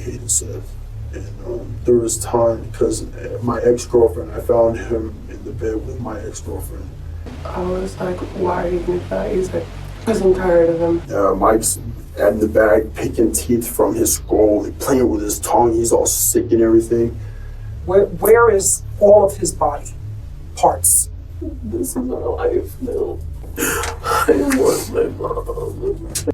hated Seth. And there was time because my ex-girlfriend, I found him in the bed with my ex-girlfriend. I was like, why are you doing that? He's like, because I'm tired of him. Mike's in the bag picking teeth from his skull, like playing with his tongue. He's all sick and everything. Where is all of his body parts? This is our life now. I want my mom.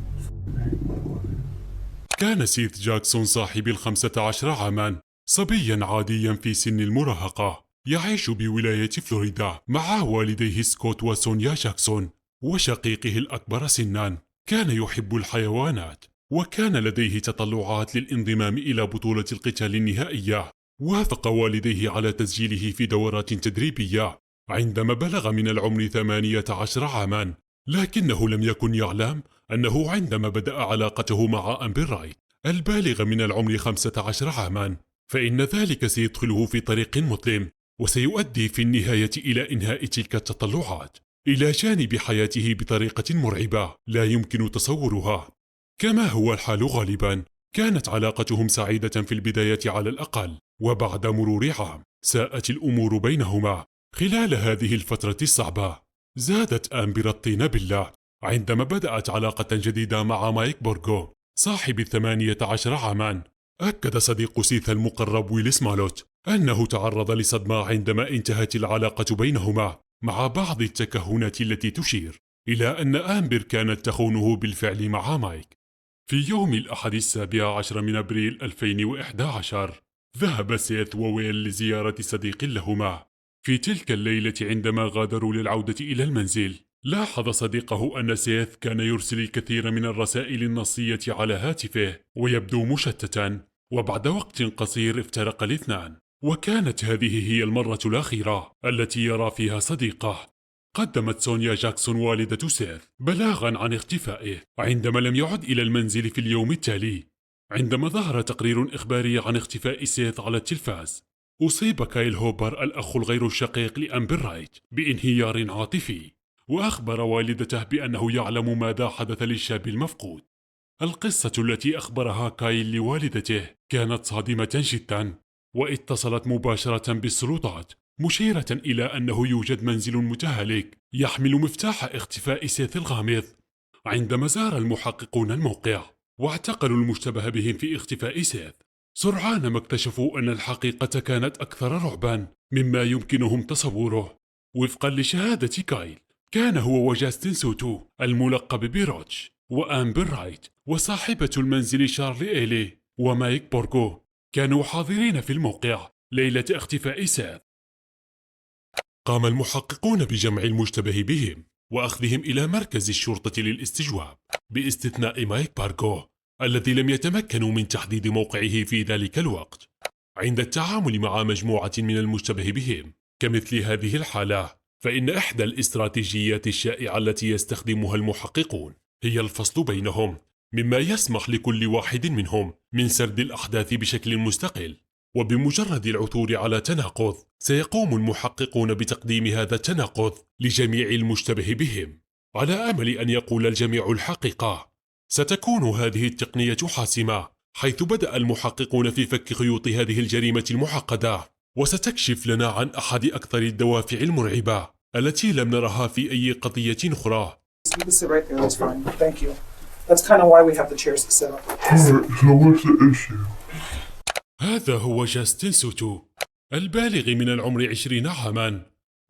كان سيث جاكسون صاحب 15 عاما صبيا عاديا في سن المراهقة يعيش بولاية فلوريدا مع والديه سكوت وسونيا جاكسون وشقيقه الأكبر سنا. كان يحب الحيوانات وكان لديه تطلعات للانضمام إلى بطولة القتال النهائية. وافق والديه على تسجيله في دورات تدريبية عندما بلغ من العمر 18 عاما، لكنه لم يكن يعلم أنه عندما بدأ علاقته مع أمبر رايت البالغ من العمر 15 عاما فإن ذلك سيدخله في طريق مظلم وسيؤدي في النهاية إلى إنهاء تلك التطلعات إلى جانب حياته بطريقة مرعبة لا يمكن تصورها. كما هو الحال غالبا كانت علاقتهم سعيدة في البداية على الأقل، وبعد مرور عام ساءت الأمور بينهما. خلال هذه الفترة الصعبة زادت أمبر الطين بالله عندما بدأت علاقة جديدة مع مايك بورغو صاحب 18 عاما. أكد صديق سيث المقرب ويلس مالوت أنه تعرض لصدمة عندما انتهت العلاقة بينهما، مع بعض التكهنات التي تشير إلى أن أمبر كانت تخونه بالفعل مع مايك. في يوم الأحد 17 من أبريل 2011 ذهب سيث وويل لزيارة صديق لهما. في تلك الليلة عندما غادروا للعودة إلى المنزل لاحظ صديقه أن سيث كان يرسل الكثير من الرسائل النصية على هاتفه ويبدو مشتتا، وبعد وقت قصير افترق الاثنان. وكانت هذه هي المرة الأخيرة التي يرى فيها صديقه. قدمت سونيا جاكسون والدة سيث بلاغا عن اختفائه عندما لم يعد إلى المنزل في اليوم التالي. عندما ظهر تقرير إخباري عن اختفاء سيث على التلفاز، أصيب كايل هوبر الأخ الغير الشقيق لأمبر رايت بانهيار عاطفي، وأخبر والدته بأنه يعلم ماذا حدث للشاب المفقود. القصة التي أخبرها كايل لوالدته كانت صادمة جدا، واتصلت مباشرة بالسلطات مشيرة إلى أنه يوجد منزل متهالك يحمل مفتاح اختفاء سيث الغامض. عندما زار المحققون الموقع واعتقلوا المشتبه بهم في اختفاء سيث، سرعان ما اكتشفوا أن الحقيقة كانت أكثر رعبا مما يمكنهم تصوره. وفقا لشهادة كايل، كان هو وجاستن سوتو الملقب بروتش وأمبر رايت وصاحبة المنزل شارلي إيلي ومايك بورغو كانوا حاضرين في الموقع ليلة اختفاء سيث. قام المحققون بجمع المشتبه بهم وأخذهم إلى مركز الشرطة للاستجواب، باستثناء مايك بورغو الذي لم يتمكنوا من تحديد موقعه في ذلك الوقت. عند التعامل مع مجموعة من المشتبه بهم كمثل هذه الحالة، فإن إحدى الاستراتيجيات الشائعة التي يستخدمها المحققون هي الفصل بينهم، مما يسمح لكل واحد منهم من سرد الأحداث بشكل مستقل. وبمجرد العثور على تناقض سيقوم المحققون بتقديم هذا التناقض لجميع المشتبه بهم على أمل أن يقول الجميع الحقيقة. ستكون هذه التقنية حاسمة، حيث بدأ المحققون في فك خيوط هذه الجريمة المعقدة، وستكشف لنا عن أحد أكثر الدوافع المرعبة التي لم نرها في أي قضية أخرى. هذا هو جاستن سوتو البالغ من العمر 20 عاما.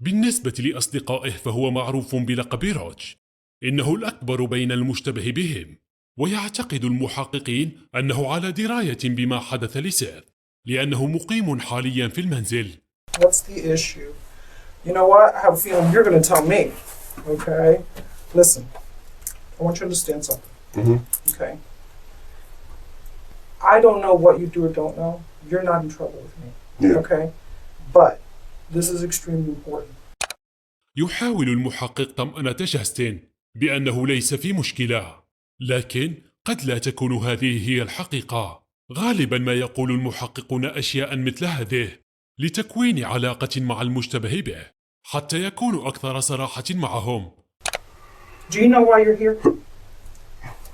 بالنسبة لأصدقائه فهو معروف بلقب روتش، إنه الأكبر بين المشتبه بهم، ويعتقد المحققين أنه على دراية بما حدث لسيث لأنه مقيم حاليا في المنزل. What's the issue? You know what? I have a feeling you're going to tell me. Okay? Listen, I want you to understand something. Okay? I don't know what you do or don't know. You're not in trouble with me. Yeah. Okay? But this is extremely important. يحاول المحقق طمأنة جاستن بأنه ليس في مشكلة، لكن قد لا تكون هذه هي الحقيقة. غالبا ما يقول المحققون أشياء مثل هذه لتكوين علاقة مع المشتبه به حتى يكونوا أكثر صراحة معهم. Do you know why you're here?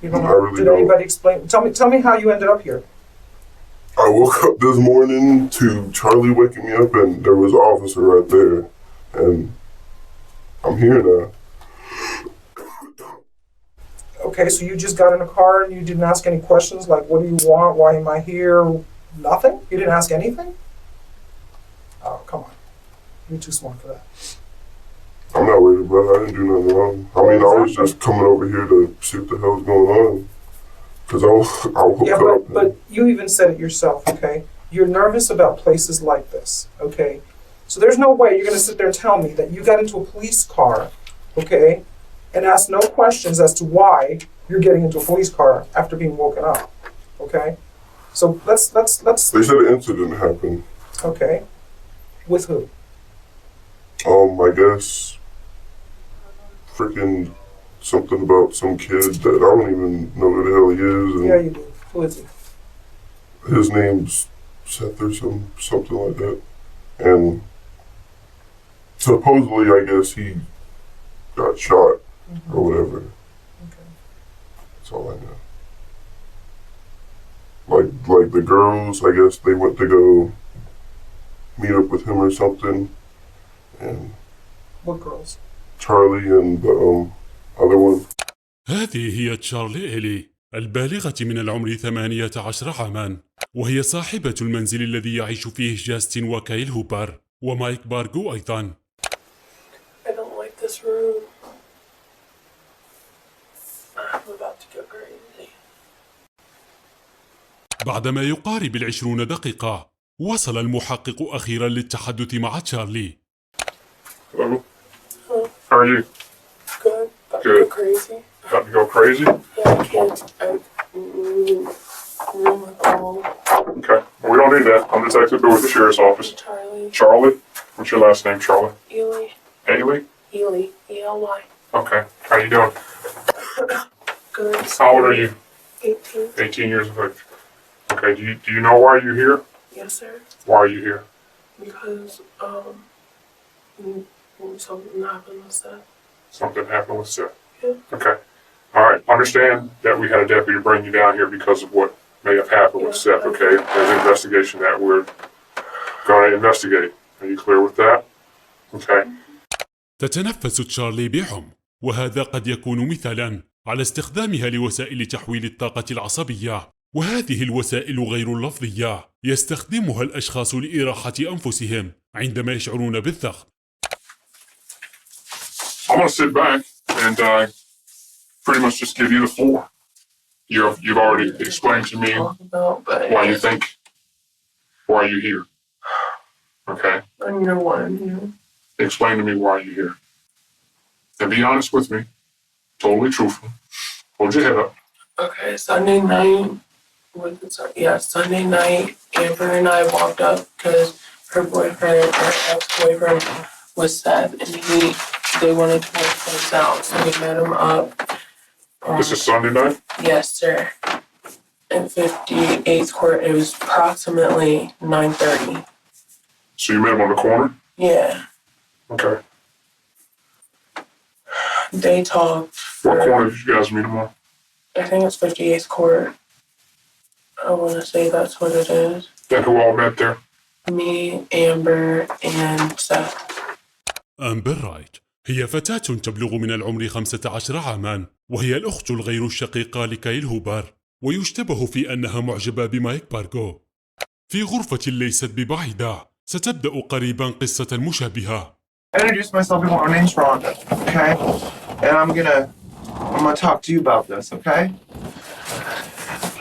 You don't know? Did anybody explain? Tell me how you ended up here. I woke up this morning to Charlie waking me up, and there was an officer right there, and I'm here now. Okay, so you just got in a car and you didn't ask any questions like, what do you want? Why am I here? Nothing? You didn't ask anything? Oh, come on. You're too smart for that. I'm not worried about it. I didn't do nothing wrong. I mean, I was just coming over here to see what the hell's going on. Because I woke Yeah, up. but you even said it yourself, okay? You're nervous about places like this, okay? So there's no way you're going to sit there and tell me that you got into a police car, okay, and ask no questions as to why you're getting into a police car after being woken up, okay? So let's. They said an incident happened. Okay. With who? I guess freaking something about some kid that I don't even know who the hell he is. And Yeah, you do. Who is he? his name's Seth or something like that. And supposedly, I guess he got shot or whatever. Okay. That's all I know. Like the girls, I guess they went to go meet up with him or something. And What girls? Charlie and the other one. هذه هي تشارلي إيلي البالغة من العمر 18 عاما، وهي صاحبة المنزل الذي يعيش فيه جاستن وكايل هوبر ومايك بارغو أيضا. I don't like this room. I'm about to go crazy. بعدما يقارب 20 دقيقة وصل المحقق أخيرا للتحدث مع تشارلي. Hello. How are you? Good. About to Good. go crazy. About to go crazy? Yeah, I can't. Room alone. Okay. Well, we don't need that. I'm Detective Bill with the Sheriff's Office. Charlie. Charlie? What's your last name, Charlie? Ely. Haley? Ely. E-L-Y. Okay. How you doing? Good. How old are you? 18. 18 years of age. Okay. Do you know why you're here? Yes, sir. Why are you here? Because, something happened with that. Something happened with Seth. Yeah. Okay. All right. Understand that we had a deputy bring you down here because of what may have happened with Seth, okay? There's an investigation that we're going to investigate. Are you clear with that? Okay. تتنفس تشارلي بعمق، وهذا قد يكون مثالا على استخدامها لوسائل تحويل الطاقة العصبية، وهذه الوسائل غير اللفظية يستخدمها الأشخاص لإراحة أنفسهم عندما يشعرون بالضغط. I'm going to sit back and pretty much just give you the floor. You've already explained to me why you think, why you're here. Okay? I know why I'm here. Explain to me why you're here. And be honest with me. Totally truthful. Hold your head up. Okay, Sunday night, Sunday night, Amber and I walked up because her ex-boyfriend was Seth, and they wanted to work things out, so we met him up. This is Sunday night? Yes, sir. In 58th Court, it was approximately 9:30. So you met him on the corner? Yeah. Okay. They talked. What corner did you guys meet him on? I think it's 58th Court. I want to say that's what it is. Then who all met there? Me, Amber, and Seth. أمبر رايت هي فتاة تبلغ من العمر 15 عاما، وهي الأخت الغير الشقيقة لكايل هوبر، ويشتبه في أنها معجبة بمايك بارغو. في غرفة ليست ببعيدة ستبدأ قريبا قصة مشابهة. I introduced myself before. My name's Rhonda, okay? And I'm gonna talk to you about this, okay?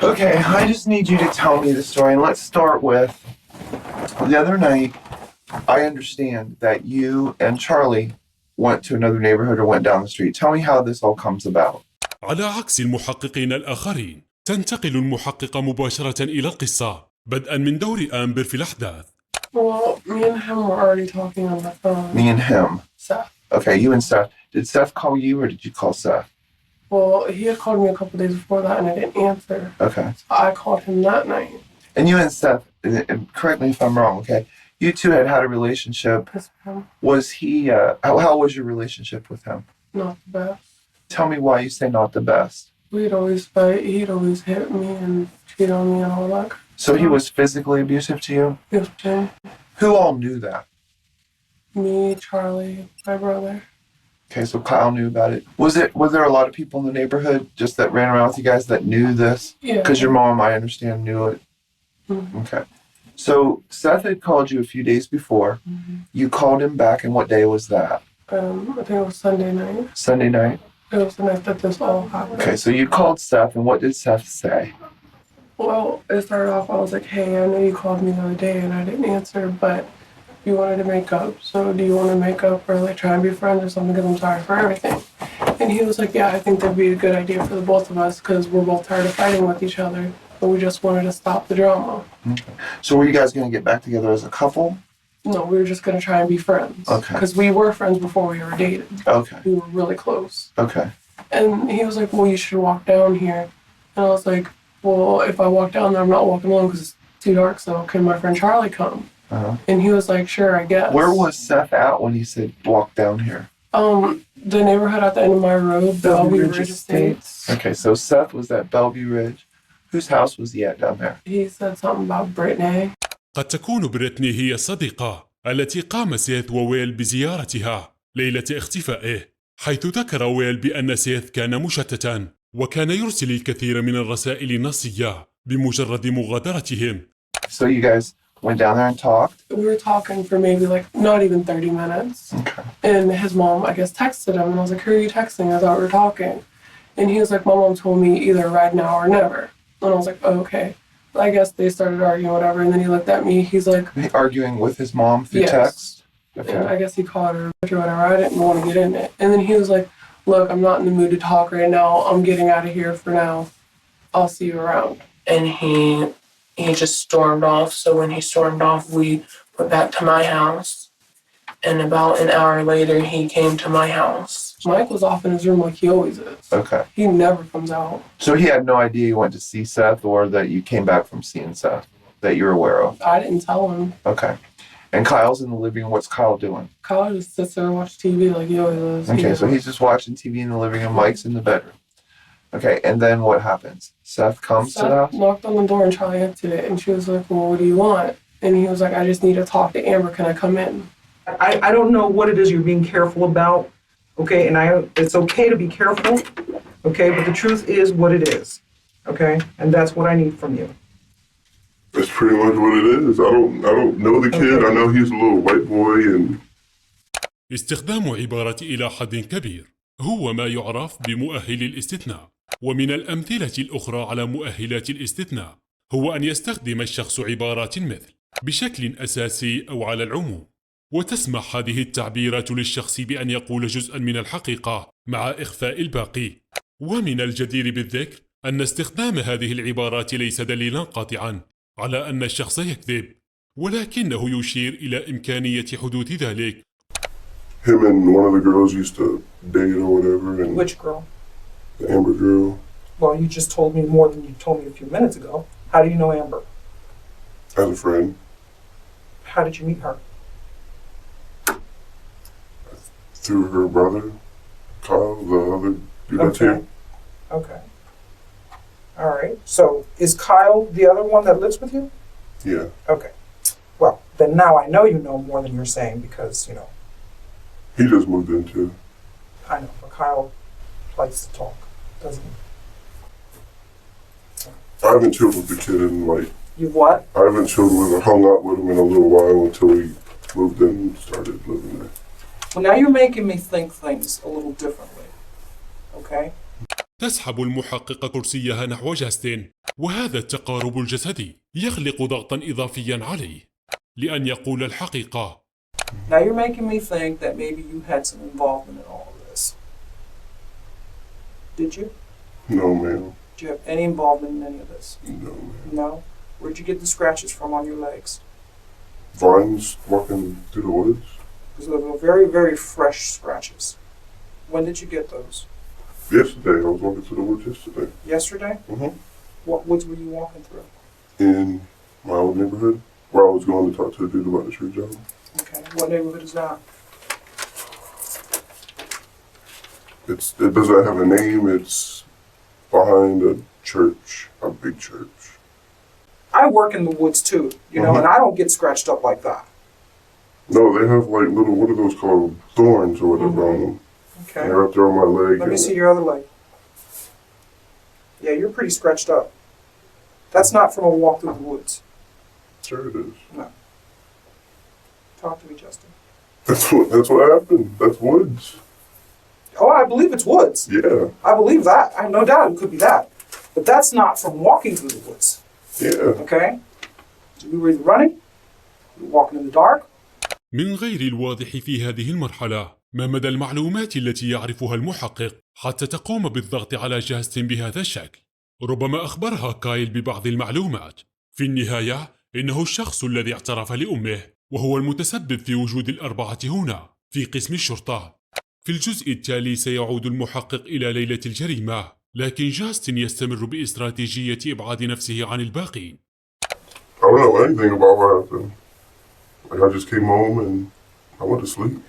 Okay, I just need you to tell me the story, and let's start with the other night. I understand that you and Charlie went to another neighborhood or went down the street. Tell me how this all comes about. على عكس المحققين الآخرين، تنتقل المحققة مباشرة إلى القصة، بدءا من دور آمبر في الأحداث. Well, me and him were already talking on the phone. Me and him. Seth. Okay, you and Seth. Did Seth call you or did you call Seth? Well, he had called me a couple days before that and I didn't answer. Okay. So I called him that night. And you and Seth, and correct me if I'm wrong, okay? You two had a relationship. Was he, how was your relationship with him? Not the best. Tell me why you say not the best. We'd always fight. He'd always hit me and cheat on me and all that. So he was physically abusive to you? Yes, Jim. Who all knew that? Me, Charlie, my brother. Okay, so Kyle knew about it. Was there a lot of people in the neighborhood just that ran around with you guys that knew this? Yeah. Because your mom, I understand, knew it. Mm-hmm. Okay. So Seth had called you a few days before. Mm-hmm. You called him back, and what day was that? I think it was Sunday night. Sunday night? It was the night that this all happened. Okay, so you called Seth, and what did Seth say? Well, it started off, I was like, hey, I know you called me the other day and I didn't answer, but you wanted to make up. So do you want to make up or like try and be friends or something because I'm sorry for everything? And he was like, yeah, I think that'd be a good idea for the both of us because we're both tired of fighting with each other. But we just wanted to stop the drama. Okay. So were you guys going to get back together as a couple? No, we were just going to try and be friends. Okay. Because we were friends before we were dated. Okay. We were really close. Okay. And he was like, well, you should walk down here. And I was like, well, if I walk down there, I'm not walking alone because it's too dark, so can my friend Charlie come? Uh-huh. And he was like, sure, I guess. Where was Seth at when he said walk down here? The neighborhood at the end of my road, Bellevue Ridge Estates. Okay, so Seth was at Bellevue Ridge. Whose house was he at down there? He said something about Brittany. قد تكون بريتني هي الصديقة التي قام سيث وويل بزيارتها ليلة اختفائه، حيث ذكر ويل بأن سيث كان مشتتا وكان يرسل الكثير من الرسائل النصية بمجرد مغادرتهم. So you guys went down there and talked? We were talking for maybe like not even 30 minutes. Okay. And his mom, I guess, texted him. And I was like, who are you texting? I thought we were talking. And he was like, my mom told me either right now or never. And I was like, oh, okay. I guess they started arguing, whatever. And then he looked at me. He's like, arguing with his mom through yes. text? And Okay. I guess he called her or whatever. I didn't want to get in it. And then he was like, look, I'm not in the mood to talk right now. I'm getting out of here for now. I'll see you around. And he just stormed off. So when he stormed off, we went back to my house. And about an hour later, he came to my house. Mike was off in his room like he always is. Okay. He never comes out. So he had no idea you went to see Seth or that you came back from seeing Seth that you're aware of? I didn't tell him. Okay. And Kyle's in the living room. What's Kyle doing? Kyle just sits there and watches TV like he always is. Okay, so he's just watching TV in the living room. Mike's in the bedroom. Okay, and then what happens? Seth comes to the Seth house? knocked on the door and Charlie answered it. And she was like, well, what do you want? And he was like, I just need to talk to Amber. Can I come in? I don't know what it is you're being careful about, okay? And it's okay to be careful, okay? But the truth is what it is, okay? And that's what I need from you. That's pretty much what it is. I don't know the kid. I know he's a little white boy and استخدام عبارة إلى حد كبير هو ما يعرف بمؤهل الاستثناء، ومن الأمثلة الأخرى على مؤهلات الاستثناء هو أن يستخدم الشخص عبارات مثل بشكل أساسي أو على العموم، وتسمح هذه التعبيرات للشخص بأن يقول جزءا من الحقيقة مع إخفاء الباقي. ومن الجدير بالذكر أن استخدام هذه العبارات ليس دليلا قاطعا على أن الشخص يكذب، ولكنه يشير إلى إمكانية حدوث ذلك. him and one of the girls used to date or whatever. And Which girl? the Amber girl. Well, you just told me more than you told me a few minutes ago. How do you know Amber? As a friend. How did you meet her? Through her brother, Kyle, the other dude that's here. Okay. All right. So is Kyle the other one that lives with you? Yeah. Okay. Well, then now I know you know more than you're saying because, you know, He just moved in too. I know, but Kyle likes to talk, doesn't he? I haven't chilled with the kid in like, You what? I haven't chilled with or hung out with him in a little while until we moved in and started living there. Well, now you're making me think things a little differently. Okay? تسحب المحققة كرسيها نحو جاستن، وهذا التقارب الجسدي يخلق ضغطا إضافيا عليه لأن يقول الحقيقة. Now you're making me think that maybe you had some involvement in all of this. Did you? No, ma'am. Did you have any involvement in any of this? No, ma'am. No? Where'd you get the scratches from on your legs? Vines walking through the woods. Because they were very, very fresh scratches. When did you get those? Yesterday, I was walking through the woods yesterday. Yesterday? Mm-hmm. What woods were you walking through? In my old neighborhood, where I was going to talk to a dude about the street job. Okay. What neighborhood is that? It doesn't have a name. It's behind a church, a big church. I work in the woods too, you know, and I don't get scratched up like that. No, they have like little, what are those called? Thorns or whatever on them. Okay. And they're up there on my leg. Let me see your other leg. Yeah, you're pretty scratched up. That's not from a walk through the woods. Sure it is. No. Talk to me, Justin. That's what happened. That's woods. Oh, I believe it's woods. Yeah. I believe that. I have no doubt it could be that. But that's not from walking through the woods. Yeah. Okay? So we were either running, we were walking in the dark. من غير الواضح في هذه المرحلة ما مدى المعلومات التي يعرفها المحقق حتى تقوم بالضغط على جاستن بهذا الشكل. ربما أخبرها كايل ببعض المعلومات. في النهاية إنه الشخص الذي اعترف لأمه وهو المتسبب في وجود الأربعة هنا في قسم الشرطة. في الجزء التالي سيعود المحقق إلى ليلة الجريمة، لكن جاستن يستمر باستراتيجية إبعاد نفسه عن الباقين. I don't know anything about what happened. Like I just came home and I went to sleep.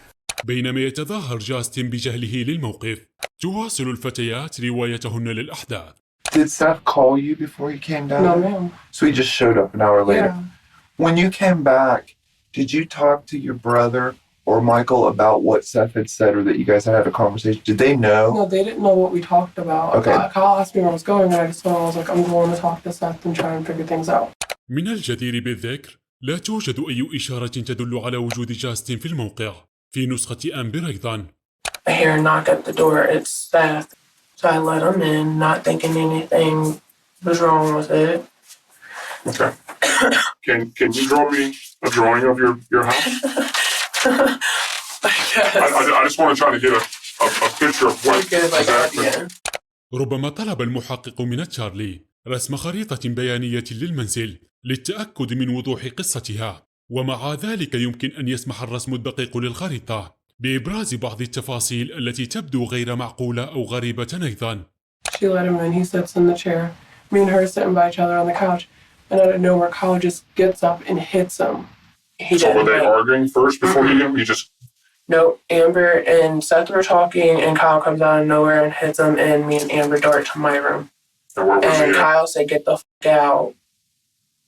بينما يتظاهر جاستن بجهله للموقف، تواصل الفتيات روايتهن للأحداث. Did Seth call you before he came down? No, ma'am. So he just showed up an hour later. Yeah. When you came back, did you talk to your brother or Michael about what Seth had said, or that you guys had a conversation? Did they know? No, they didn't know what we talked about. Okay. Kyle asked me where I was going, and I just told him I was like, I'm going to talk to Seth and try and figure things out. من الجدير بالذكر لا توجد أي إشارة تدل على وجود جاستن في الموقع. في نسخة أمبر أيضاً. I hear a knock at the door. It's Seth. So I let him in, not thinking anything was wrong with it. Okay. Can you draw me a drawing of your house? I guess. I just want to try to get a picture of what Okay, like that, exactly. yeah. ربما طلب المحقق من تشارلي رسم خريطة بيانية للمنزل للتأكد من وضوح قصتها، ومع ذلك يمكن أن يسمح الرسم الدقيق للخريطة بإبراز بعض التفاصيل التي تبدو غير معقولة أو غريبة أيضاً. She let him in. He sits in the chair. Me and her are sitting by each other on the couch. And out of nowhere, Kyle just gets up and hits him. So were they arguing first before you just... No, Amber and Seth were talking, and Kyle comes out of nowhere and hits him, and me and Amber dart to my room. And where was And he at? Kyle said, get the fuck out.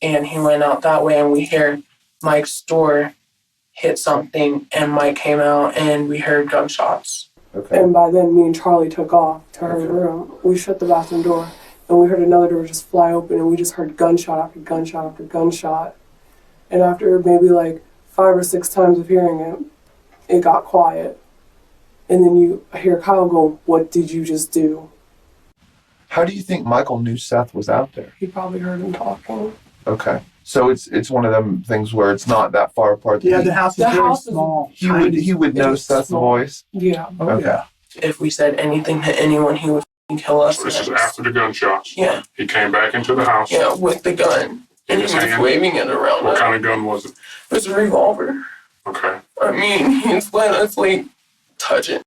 And he went out that way, and we hear Mike's door hit something, and Mike came out, and we heard gunshots. Okay. And by then, me and Charlie took off to her room. We shut the bathroom door, and we heard another door just fly open, and we just heard gunshot after gunshot after gunshot. And after maybe like 5 or 6 times of hearing it, it got quiet. And then you hear Kyle go, what did you just do? How do you think Michael knew Seth was out there? He probably heard him talking. Okay. So it's one of them things where it's not that far apart. Yeah, the house is The very house is- small. He would know It's Seth's small. voice. Yeah. Oh, Okay. yeah. If we said anything to anyone, he would f***ing kill us. So this is after the gunshots. Yeah. He came back into the house. Yeah, with the gun. And he his was hand? waving it around. What kind of gun was it? It was a revolver. Okay. I mean, he's letting us like touch it.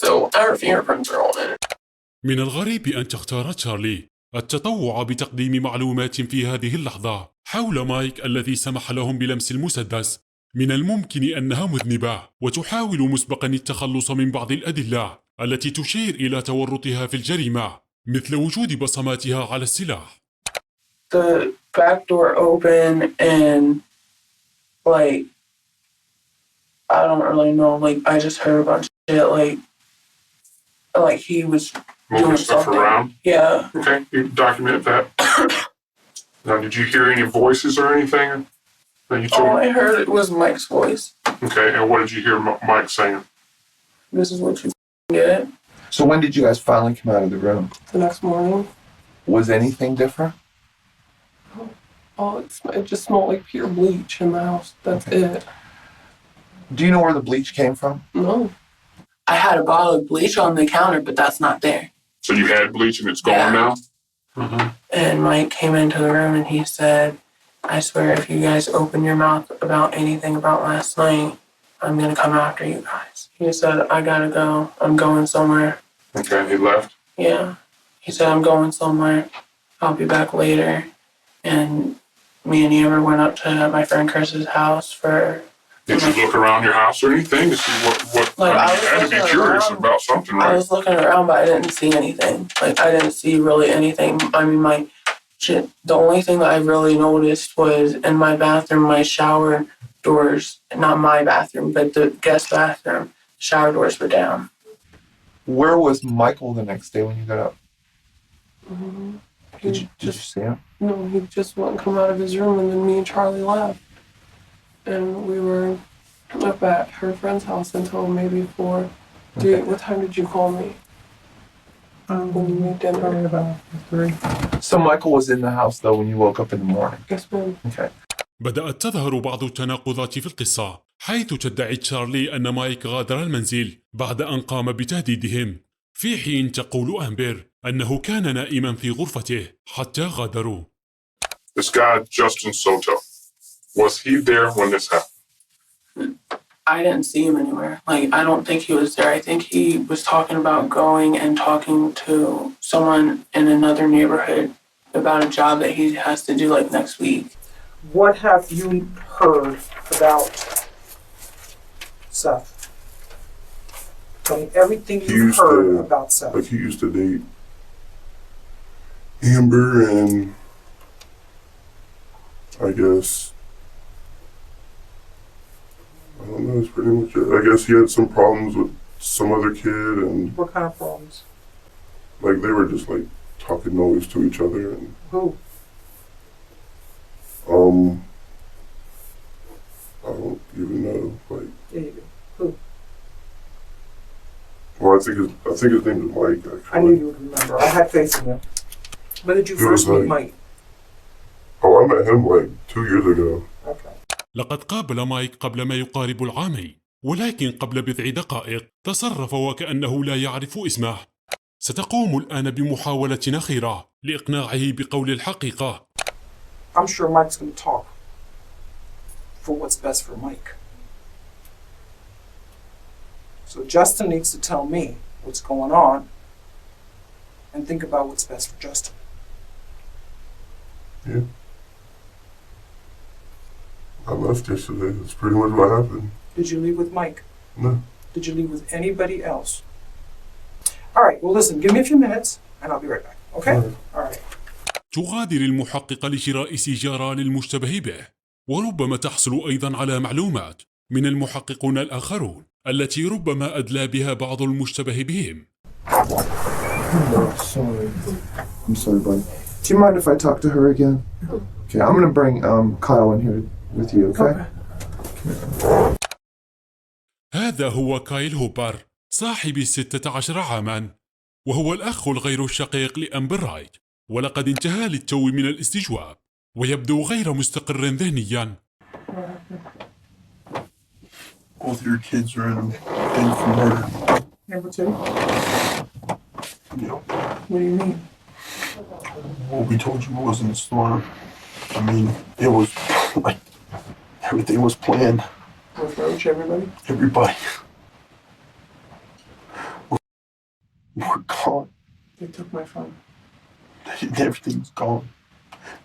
So our fingerprints are on it. من الغريب أن تختار تشارلي التطوع بتقديم معلومات في هذه اللحظة حول مايك الذي سمح لهم بلمس المسدس. من الممكن أنها مذنبة وتحاول مسبقا التخلص من بعض الأدلة التي تشير إلى تورطها في الجريمة، مثل وجود بصماتها على السلاح. The back door open and like I don't really know. Like I just heard a bunch of shit. Like he was Moving doing stuff something. around. Yeah. Okay. You documented that. Now, did you hear any voices or anything that you All told? I heard it was Mike's voice. Okay. And what did you hear Mike saying? This is what you get. So when did you guys finally come out of the room? The next morning. Was anything different? Oh, it just smelled like pure bleach in the house. That's it. Do you know where the bleach came from? No. I had a bottle of bleach on the counter, but that's not there. So you had bleach and it's gone Yeah. now? Mm-hmm. And Mike came into the room and he said, I swear if you guys open your mouth about anything about last night, I'm going to come after you guys. He said, I got to go. I'm going somewhere. Okay. He left? Yeah. He said, I'm going somewhere. I'll be back later. And me and Amber went up to my friend Chris's house for Did you look around your house or anything to see what Like, I I mean, was you had to be looking curious around. about something, I right? was looking around, but I didn't see anything. Like, I didn't see really anything. I mean, my shit, the only thing that I really noticed was in my bathroom, my shower doors, not my bathroom, but the guest bathroom, shower doors were down. Where was Michael the next day when you got up? Did you see him? No, he just wouldn't come out of his room, and then me and Charlie left. And we were up at her friend's house until maybe 4. Okay. What time did you call me? When you made dinner? Probably about 3. So Michael was in the house though when you woke up in the morning. Yes, ma'am. Okay. بدأت تظهر بعض التناقضات في القصة، حيث تدعي تشارلي أن مايك غادر المنزل بعد أن قام بتهديدهم، في حين تقول أمبر أنه كان نائما في غرفته حتى غادروا. This guy, Justin Soto, was he there when this happened? I didn't see him anywhere. Like, I don't think he was there. I think he was talking about going and talking to someone in another neighborhood about a job that he has to do like next week. What have you heard about Seth? Tell me everything He you've used heard to- about Seth. Like he used to date Amber, and I guess I don't know. That's pretty much it. I guess he had some problems with some other kid, and What kind of problems? like they were just like talking noise to each other, and Who? I don't even know. Like, Yeah, you do. well, I think his name is Mike. Actually. I knew you would remember. I had faith in you. When did you He first was meet like- Mike? Oh, I met him like 2 years ago. Okay. لقد قابل مايك قبل ما يقارب العام، ولكن قبل بضع دقائق تصرف وكأنه لا يعرف اسمه. ستقوم الآن بمحاولة أخيرة لإقناعه بقول الحقيقة. I'm sure Mike's going to talk for what's best for Mike. So Justin needs to tell me what's going on and think about what's best for Justin. Yeah. I left yesterday. That's pretty much what happened. Did you leave with Mike? No. Did you leave with anybody else? All right, well, listen, give me a few minutes and I'll be right back. Okay? All right. تغادر المحققة لشراء سيجارة للمشتبه به، وربما تحصل أيضا على معلومات من المحققون الآخرون التي ربما أدلى بها بعض المشتبه بهم. No, sorry. I'm sorry, buddy. Do you mind if I talk to her again? Okay, I'm gonna bring Kyle in here with you, okay? هذا هو كايل هوبر صاحب 16 عاما، وهو الأخ الغير الشقيق لأمبر رايت، ولقد انتهى للتو من الاستجواب ويبدو غير مستقر ذهنيا. Both of your kids are in for murder. Number 2? Yep. What do you mean? What we told you was in the store. I mean, it was like everything was planned. With Roach, everybody? Everybody. We're gone. They took my phone. Everything's gone.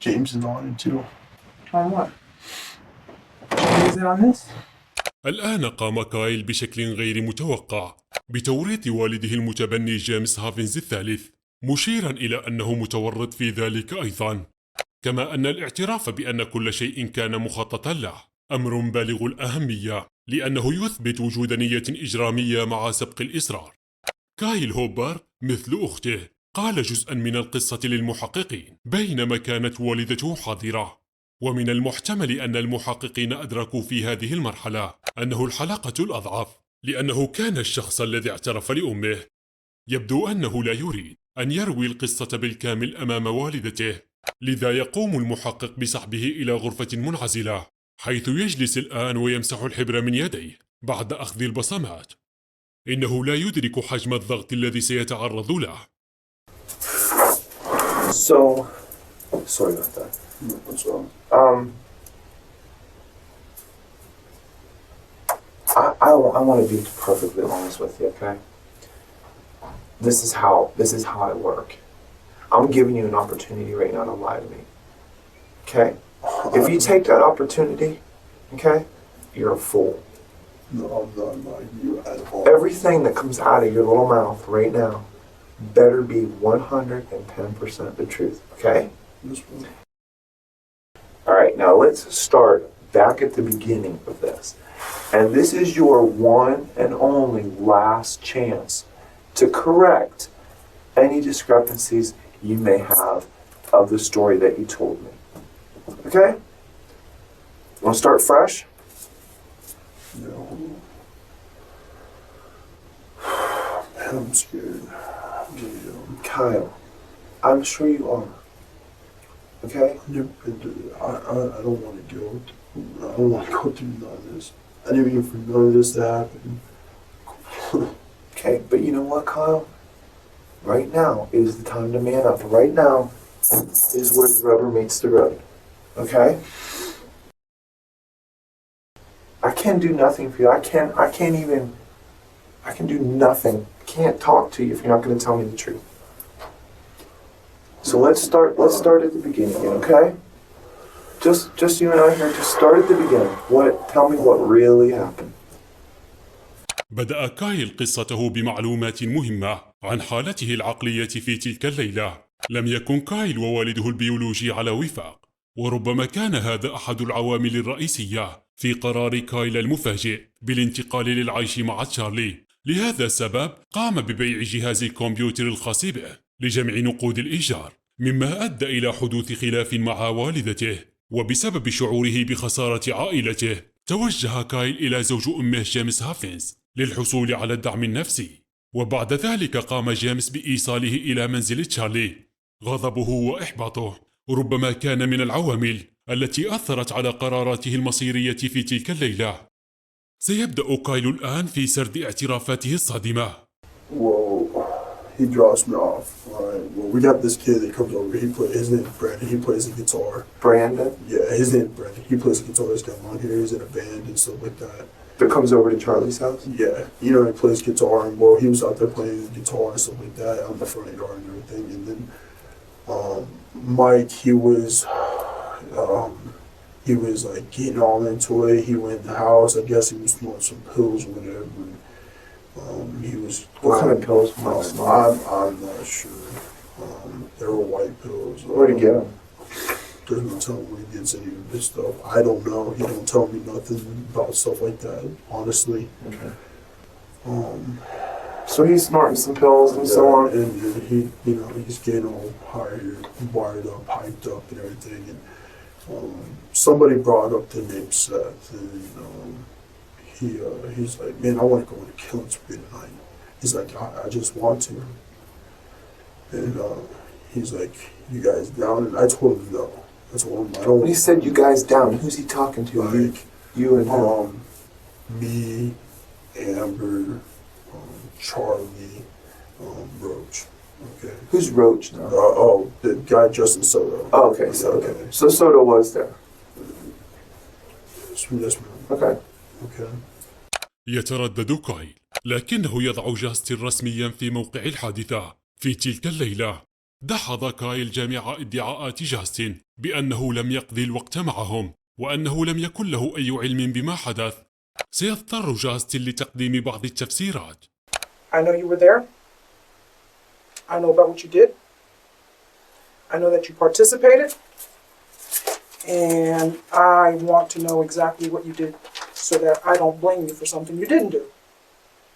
James is on it too. On what? Is it on this? الآن قام كايل بشكل غير متوقع بتوريط والده المتبني جيمس هافنز الثالث، مشيرا إلى أنه متورط في ذلك أيضا، كما أن الاعتراف بأن كل شيء كان مخططا له أمر بالغ الأهمية، لأنه يثبت وجود نية إجرامية مع سبق الإصرار. كايل هوبر مثل أخته قال جزءا من القصة للمحققين بينما كانت والدته حاضرة، ومن المحتمل أن المحققين أدركوا في هذه المرحلة أنه الحلقة الأضعف، لأنه كان الشخص الذي اعترف لأمه. يبدو أنه لا يريد أن يروي القصة بالكامل أمام والدته، لذا يقوم المحقق بسحبه إلى غرفة منعزلة، حيث يجلس الآن ويمسح الحبر من يديه بعد أخذ البصمات. إنه لا يدرك حجم الضغط الذي سيتعرض له. So, sorry about that. What's wrong? I want to be perfectly honest with you, okay? This is how I work. I'm giving you an opportunity right now to lie to me. Okay? If you take that opportunity, okay, you're a fool. No, I'm not lying to you at all. Everything that comes out of your little mouth right now better be 110% the truth, okay? This one. All right, now let's start back at the beginning of this. And this is your one and only last chance to correct any discrepancies you may have of the story that you told me. Okay? Want to start fresh? No. Man, I'm scared. Kyle, I'm sure you are. Okay? I don't want to go. I don't want to go through none of this. I didn't even for none of this to happen. Okay, but you know what, Kyle? Right now is the time to man up. Right now is where the rubber meets the road. Okay? I can do nothing for you. I can do nothing. I can't talk to you if you're not going to tell me the truth. So let's start at the beginning again, okay? Just you and I here, just start at the beginning. Tell me what really happened. بدأ كايل قصته بمعلومات مهمة عن حالته العقلية في تلك الليلة. لم يكن كايل ووالده البيولوجي على وفاق، وربما كان هذا أحد العوامل الرئيسية في قرار كايل المفاجئ بالانتقال للعيش مع تشارلي. لهذا السبب قام ببيع جهاز الكمبيوتر الخاص به لجمع نقود الإيجار، مما أدى إلى حدوث خلاف مع والدته. وبسبب شعوره بخسارة عائلته توجه كايل إلى زوج أمه جيمس هافينز للحصول على الدعم النفسي. وبعد ذلك قام جيمس بإيصاله إلى منزل تشارلي. غضبه وإحباطه ربما كان من العوامل التي أثرت على قراراته المصيرية في تلك الليلة. سيبدأ كايل الآن في سرد اعترافاته الصادمة. Whoa, he drops me off. Alright, well, we got this kid that comes over. His name is Brandon. He plays the guitar. Brandon? Yeah, his name is Brandon. He plays the guitar. He's got long hair. He's in a band and stuff like that. That comes over to Charlie's house? Yeah, you know, he plays guitar, and well, he was out there playing the guitar and stuff like that on the front yard and everything. And then Mike, he was like getting all into it. He went in the house. I guess he was smoking some pills or whatever. He was. What kind of pills was Mike smoking? I'm not sure. They were white pills. Where'd he get them? There's no telling where he gets any of this stuff. I don't know. He don't tell me nothing about stuff like that, honestly. Okay. So he's snorting some pills and so on? And he, you know, he's getting all hired, wired up, hyped up and everything. And somebody brought up the name Seth, and he's like, man, I want to go on a killing spree tonight. He's like, I just want to. And he's like, you guys down? And I told him no. I told him I don't. When he said you guys down, who's he talking to? Like, you and him? Me, Amber, Charlie, Roach. Okay. Who's Roach now? The guy Justin Soto. Oh, okay, Soto. So Soto was there. Yes, ma'am. Okay. Okay. يتردد كايل، لكنه يضع جاستن رسميا في موقع الحادثة. في تلك الليلة دحض كايل جميع ادعاءات جاستن بأنه لم يقضي الوقت معهم وأنه لم يكن له أي علم بما حدث. سيضطر جاستن لتقديم بعض التفسيرات. I know you were there. I know about what you did. I know that you participated. And I want to know exactly what you did so that I don't blame you for something you didn't do.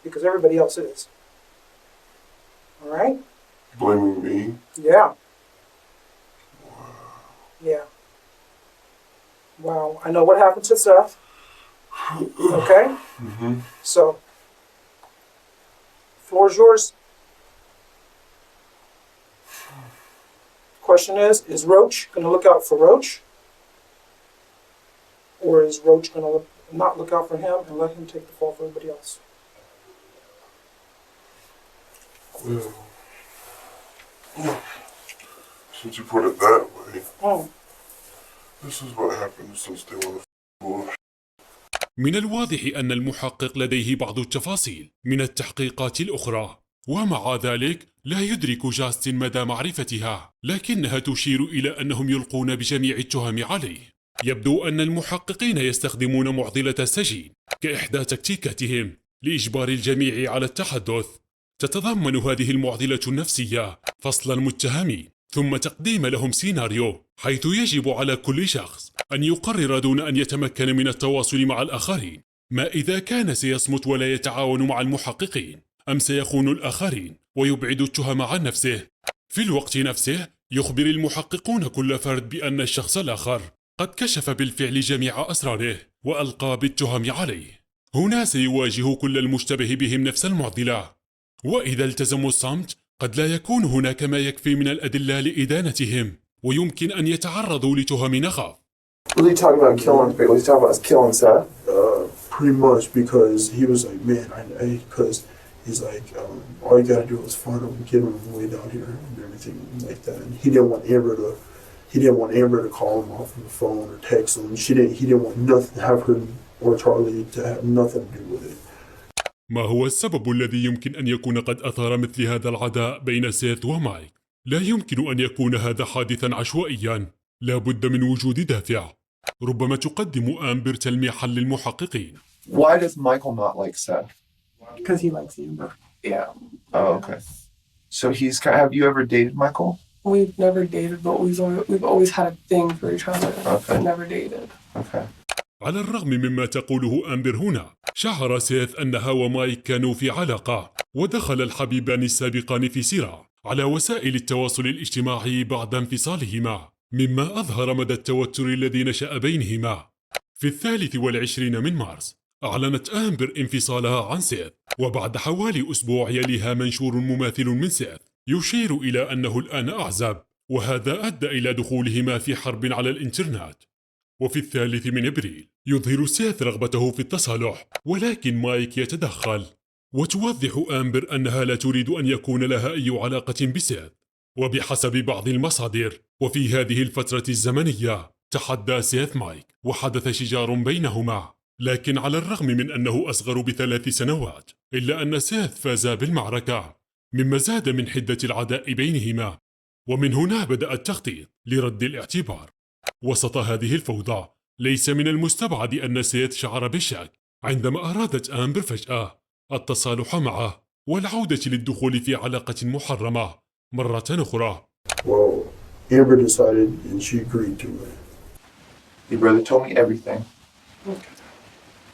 Because everybody else is. All right? Blaming me? Yeah. Yeah. Wow. I know what happened to Seth. Okay? Mm-hmm. So, floor is yours. Question is Roach going to look out for Roach? Or is Roach going to not look out for him and let him take the fall for everybody else? Well, since you put it that way, Oh. this is what happens since they want to من الواضح أن المحقق لديه بعض التفاصيل من التحقيقات الأخرى، ومع ذلك لا يدرك جاستن مدى معرفتها، لكنها تشير إلى أنهم يلقون بجميع التهم عليه. يبدو أن المحققين يستخدمون معضلة السجين كإحدى تكتيكاتهم لإجبار الجميع على التحدث. تتضمن هذه المعضلة النفسية فصل المتهمين ثم تقديم لهم سيناريو حيث يجب على كل شخص أن يقرر دون أن يتمكن من التواصل مع الآخرين ما إذا كان سيصمت ولا يتعاون مع المحققين أم سيخون الآخرين ويبعد التهم عن نفسه. في الوقت نفسه يخبر المحققون كل فرد بأن الشخص الآخر قد كشف بالفعل جميع أسراره وألقى بالتهم عليه. هنا سيواجه كل المشتبه بهم نفس المعضلة، وإذا التزموا الصمت قد لا يكون هناك ما يكفي من الأدلة لإدانتهم ويمكن أن يتعرضوا لتهم أخف. Was he talking about killing? Was he talking about killing Seth? Pretty much, because he was like, man, because he's like, all you gotta do is find him and get him way down here and everything like that. And he didn't want Amber to call him off the phone or text him. He didn't want nothing to have her or Charlie to have nothing to do with it. ما هو السبب الذي يمكن أن يكون قد أثار مثل هذا العداء بين سيث ومايك؟ لا يمكن أن يكون هذا حادثا عشوائيا، لا بد من وجود دافع. ربما تقدم آمبر تلميحا للمحققين. Why does Michael not like Seth? Because he likes Amber. Yeah. Oh, okay. So have you ever dated Michael? We've never dated, but we've always had a thing for each other, Okay. but never dated. Okay. على الرغم مما تقوله آمبر هنا، شعر سيث أنها ومايك كانوا في علاقة، ودخل الحبيبان السابقان في صراع على وسائل التواصل الاجتماعي بعد انفصالهما، مما أظهر مدى التوتر الذي نشأ بينهما. في 23 من مارس أعلنت آمبر انفصالها عن سيث، وبعد حوالي أسبوع يليها منشور مماثل من سيث يشير إلى أنه الآن أعزب، وهذا أدى إلى دخولهما في حرب على الإنترنت. وفي 3 من إبريل يظهر سيث رغبته في التصالح، ولكن مايك يتدخل، وتوضح آمبر أنها لا تريد أن يكون لها أي علاقة بسيث. وبحسب بعض المصادر وفي هذه الفترة الزمنية تحدى سيث مايك وحدث شجار بينهما، لكن على الرغم من أنه أصغر ب3 سنوات إلا أن سيث فاز بالمعركة، مما زاد من حدة العداء بينهما. ومن هنا بدأ التخطيط لرد الاعتبار. وسط هذه الفوضى ليس من المستبعد أن سيث شعر بالشك عندما أرادت آمبر فجأة التصالح معه والعودة للدخول في علاقة محرمة مرة أخرى. Well, Amber decided and she agreed to it. Your brother told me everything. Okay.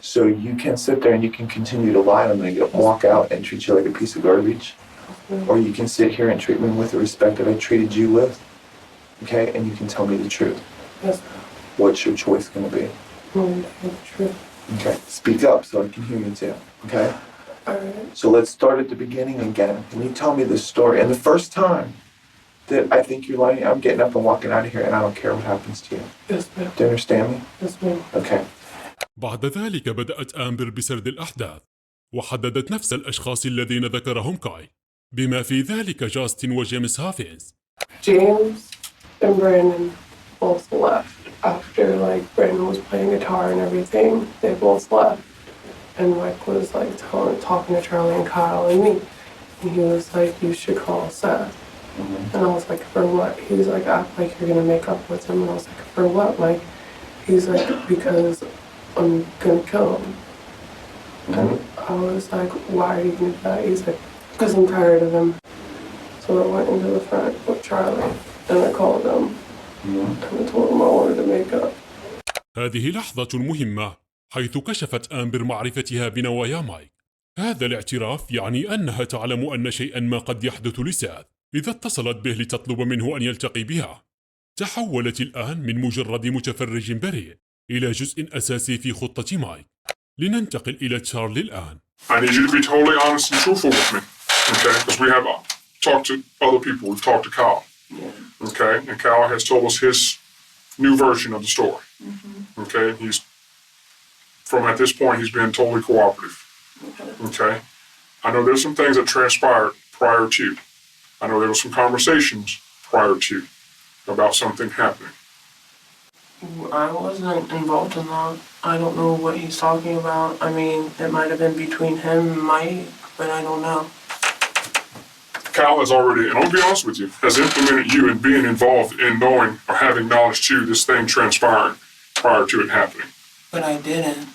So you can sit there and you can continue to lie and then walk out and treat you like a piece of garbage. Or you can sit here and treat me with the respect that I treated you with. Okay? And you can tell me the truth. Yes. What's your choice going to be? True. Okay. Speak up so I can hear you too. Okay? Alright. So let's start at the beginning again. Can you tell me the story? And the first time that I think you're lying, I'm getting up and walking out of here and I don't care what happens to you. Yes, ma'am. Do you understand me? Yes, ma'am. Okay. بعد ذلك بدأت آمبر بسرد الأحداث، وحددت نفس الأشخاص الذين ذكرهم كاي، بما في ذلك جاستن وجيمس هافينز. James and Brandon both left after Brandon was playing guitar and everything. They both left, and Mike was talking to Charlie and Kyle and me, and he was like, "You should call Seth." And I was like, "For what?" He was like, "Act like you're gonna make up with him." And I was like, "For what, Mike?" He's like, "Because I'm gonna kill him." And I was like, "Why are you gonna do that?" He's like, "Because I'm tired of him." So I went into the front with Charlie and I called him and I told him I wanted to make up. هذه لحظة مهمة حيث كشفت آمبر معرفتها بنوايا مايك. هذا الاعتراف يعني أنها تعلم أن شيئا ما قد يحدث لسيث إذا اتصلت به لتطلب منه أن يلتقي بها. تحولت الآن من مجرد متفرج بريء إلى جزء أساسي في خطة مايك. لننتقل إلى تشارلي الآن. I need you to be totally honest and truthful with me, okay? Because we have talked to other people. We've talked to Kyle, okay? And Kyle has told us his new version of the story, okay? At this point, he's been totally cooperative, okay? I know there's some things that transpired prior to. I know there were some conversations prior to about something happening. I wasn't involved in that. I don't know what he's talking about. I mean, it might have been between him and Mike, but I don't know. Kyle has already, and I'll be honest with you, has implemented you in being involved in knowing or having knowledge to this thing transpiring prior to it happening. But I didn't.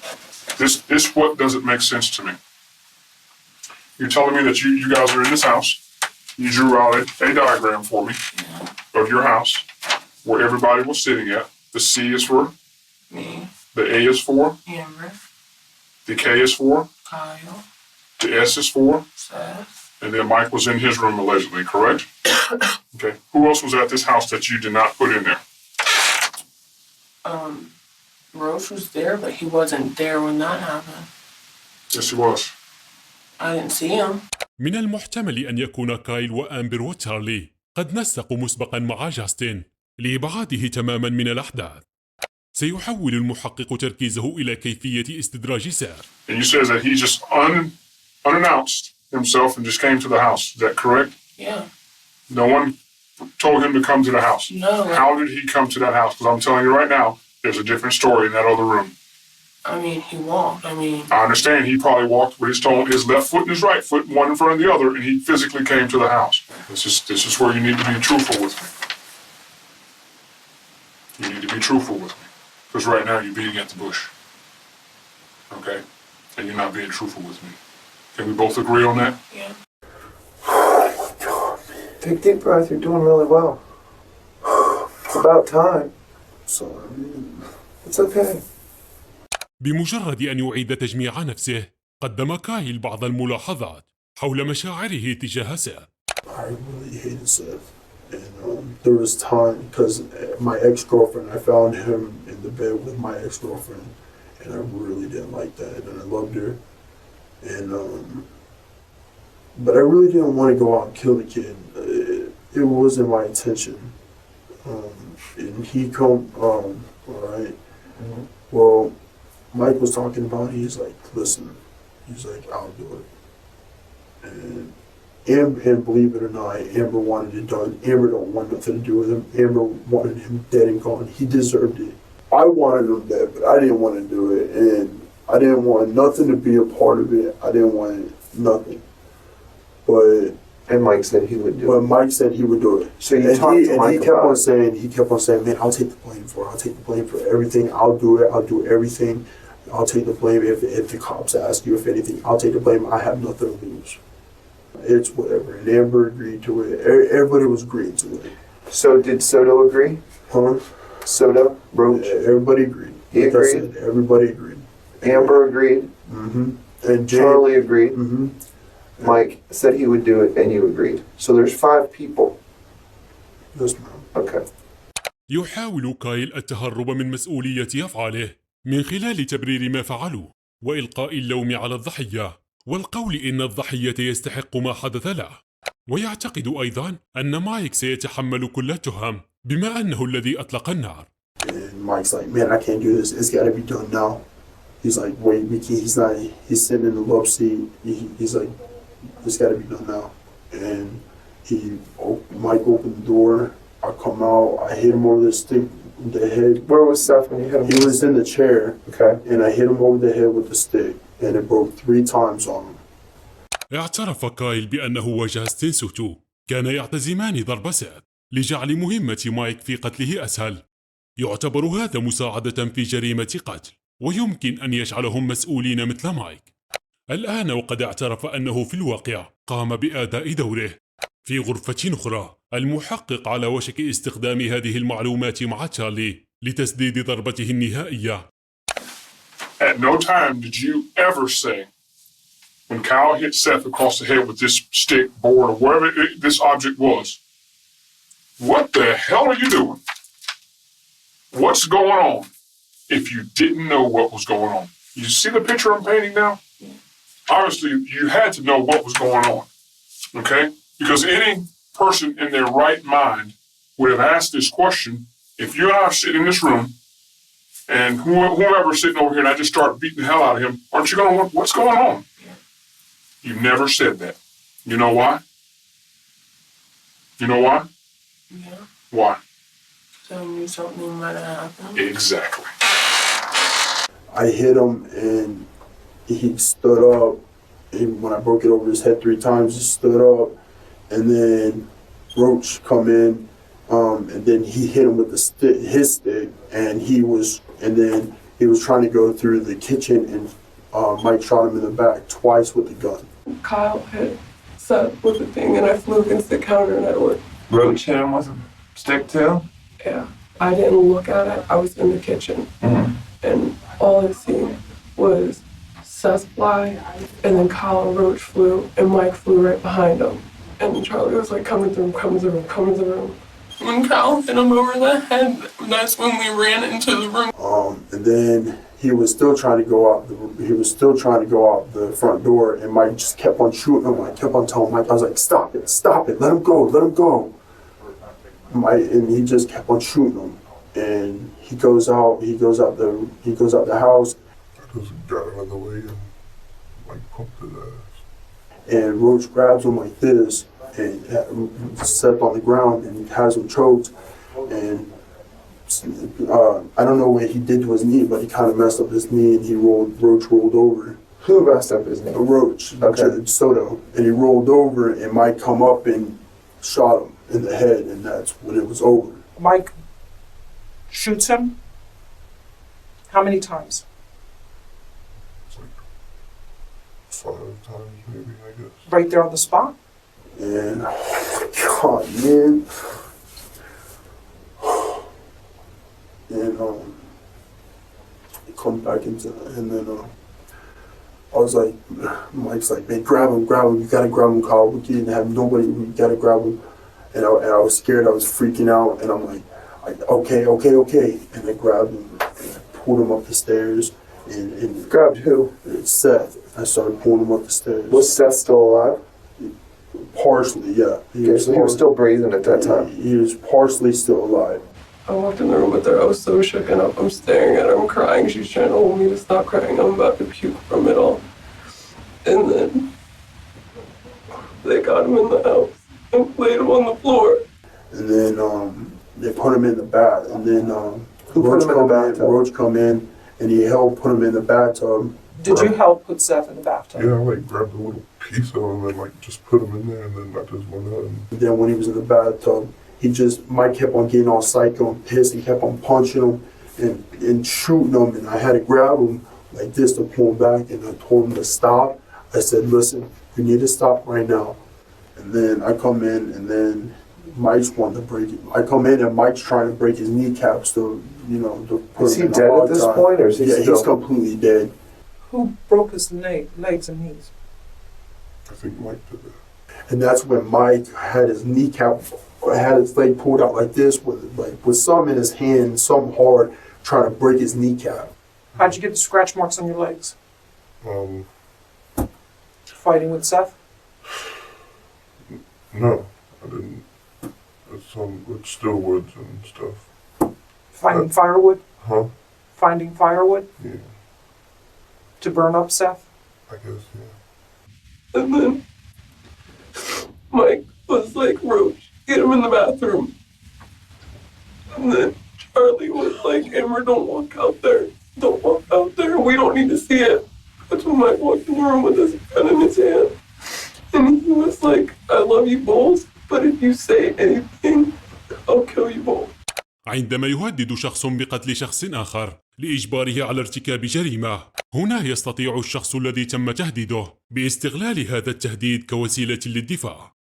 This what doesn't make sense to me. You're telling me that you guys are in this house. You drew out a diagram for me of your house where everybody was sitting at. The C is for Me, the A is for, Amber, the K is for, Kyle, the S is for, Seth, and then Mike was in his room allegedly, correct? Okay. Who else was at this house that you did not put in there? Roach was there, but he wasn't there when that happened. Yes, he was. I didn't see him. من المحتمل أن يكون كايل وآمبر وتشارلي قد نسقوا مسبقا مع جاستن لإبعاده تماما من الأحداث. سيحول المحقق تركيزه إلى كيفية استدراج سير. And you said that he just unannounced himself and just came to the house. Is that correct? Yeah. No one told him to come to the house. No. How did he come to that house? Because I'm telling you right now, there's a different story in that other room. I mean, he walked. I understand he probably walked with his left foot and his right foot, one in front of the other, and he physically came to the house. This is where you need to be truthful with me. You need to be truthful with me. Because right now you're beating at the bush. Okay? And you're not being truthful with me. Can we both agree on that? Yeah. Take deep breath. You're doing really well. It's about time. Sorry. It's okay. بمجرد أن يعيد تجميع نفسه قدم كايل بعض الملاحظات حول مشاعره تجاه سير. I really hated Seth. And there was time, because my ex-girlfriend, I found him in the bed with my ex-girlfriend, and I really didn't like that, and I loved her. And, but I really didn't want to go out and kill the kid. It wasn't my intention. And he all right. Mm-hmm. Well, Mike was talking about it. He's like, listen, he's like, I'll do it. And believe it or not, Amber wanted it done. Amber don't want nothing to do with him. Amber wanted him dead and gone. He deserved it. I wanted him dead, but I didn't want to do it. And I didn't want nothing to be a part of it. I didn't want nothing. And Mike said he would do But it. Mike said he would do it. So you talked to Mike he kept about on saying, man, I'll take the blame for it. I'll take the blame for everything. I'll do it. I'll do everything. I'll take the blame if the cops ask you if anything. I'll take the blame. I have nothing to lose. It's whatever. And Amber agreed to it. Everybody was agreeing to it. So did Soto agree? Huh? Soto? Roach? Everybody agreed. He Like I agreed? said, everybody agreed. Amber agreed? Mm-hmm. And Charlie agreed? Mm-hmm. Mike said he would do it and you agreed. So there's 5 people. Yes, ma'am. Okay. يحاول كايل التهرب من مسؤولية أفعاله من خلال تبرير ما فعلوا وإلقاء اللوم على الضحية والقول إن الضحية يستحق ما حدث له. ويعتقد أيضا أن مايك سيتحمل كل التهم بما أنه الذي أطلق النار. And Mike's like, man, I can't do this. It's got to be done now. He's like, wait, Mickey, he's sitting in the love seat. He's like, it's got to be done now. And Mike opened the door. I come out. I hit him over the stick, the head. Where was Seth when you hit him? He was in the chair. Okay. And I hit him over the head with the stick. And it broke 3 times on him. اعترف كايل بأنه وجاستن سوتو كان يعتزمان ضرب سير لجعل مهمة مايك في قتله أسهل. يعتبر هذا مساعدة في جريمة قتل ويمكن أن يجعلهم مسؤولين مثل مايك. الآن وقد اعترف أنه في الواقع قام بأداء دوره. في غرفة أخرى المحقق على وشك استخدام هذه المعلومات مع تشارلي لتسديد ضربته النهائية. At no time did you ever say, when Kyle hit Seth across the head with this stick, board, or whatever this object was, what the hell are you doing? What's going on? If you didn't know what was going on. You see the picture I'm painting now? Obviously, you had to know what was going on, okay? Because any person in their right mind would have asked this question. If you and I are sitting in this room, and whoever's sitting over here, and I just start beating the hell out of him, aren't you going to wonder what's going on? You never said that. You know why? You know why? Yeah. Why? So I knew something might have happened. Exactly. I hit him and he stood up. And when I broke it over his head 3 times, he stood up. And then Roach come in. And then he hit him with his stick, and he was and then he was trying to go through the kitchen, and Mike shot him in the back twice with the gun. Kyle hit Seth with the thing, and I flew against the counter, and I looked. Roach hit him with a stick too? Yeah, I didn't look at it. I was in the kitchen, and all I seen was Seth fly, and then Kyle and Roach flew, and Mike flew right behind him. And Charlie was like, come into the room, come into the room, come into the room. When Kyle hit him over the head, that's when we ran into the room. And then he was still trying to go out. He was still trying to go out the front door, and Mike just kept on shooting him. I kept on telling Mike, I was like, stop it, let him go, let him go. And he just kept on shooting him, and he goes out the house. I just got out of the way and like pumped his ass. And Roach grabs him like this and set on the ground and has him choked. And I don't know what he did to his knee, but he kind of messed up his knee, and Roach rolled over. Who messed up his knee? Roach, Okay. Soto, and he rolled over, and Mike come up and shot him in the head, and that's when it was over. Mike shoots him. How many times? It's like 5 times maybe, I guess. Right there on the spot? And oh my God, man. And he come back into, and then I was like, Mike's like, man, grab him, you gotta grab him, Kyle. We can't have nobody, we gotta grab him. And I was scared, I was freaking out, and I'm like, okay. And I grabbed him, and I pulled him up the stairs, and Grabbed who? Seth. I started pulling him up the stairs. Was Seth still alive? Partially, yeah. Okay, so he was still breathing at that time. He was partially still alive. I walked in the room with her. I was so shooken up. I'm staring at her. I'm crying. She's trying to hold me to stop crying. I'm about to puke from it all. And then they got him in the house and laid him on the floor. And then they put him in the bath. And then Who put him in the bathtub? Roach come in, and he helped put him in the bathtub. Did you help put Seth in the bathtub? Yeah, I like grabbed a little piece of him and like just put him in there, and then I just went out and And then when he was in the bathtub, Mike kept on getting all psycho and pissed. He kept on punching him and shooting him, and I had to grab him like this to pull him back, and I told him to stop. I said, listen, you need to stop right now. And then I come in, and then Mike's wanting to break it. I come in, and Mike's trying to break his kneecaps to put Is him he in a dead at hog this tie. point, or is he Yeah, still? he's completely dead. Who broke his legs and knees? I think Mike did that. And that's when Mike had his kneecap, had his leg pulled out like this, with some in his hand, some hard, trying to break his kneecap. How'd you get the scratch marks on your legs? Fighting with Seth? No, I didn't. It's with still woods and stuff. Finding firewood? Huh? Finding firewood Yeah, to burn up Seth? I guess, yeah. And then Mike was like, Roach, get him in the bathroom. And then Charlie was like, Amber, don't walk out there. Don't walk out there. We don't need to see it. That's when Mike walked in the room with his gun in his hand. And he was like, I love you both, but if you say anything, I'll kill you both. عندما يهدد شخص بقتل شخص آخر لإجباره على ارتكاب جريمة، هنا يستطيع الشخص الذي تم تهديده باستغلال هذا التهديد كوسيلة للدفاع.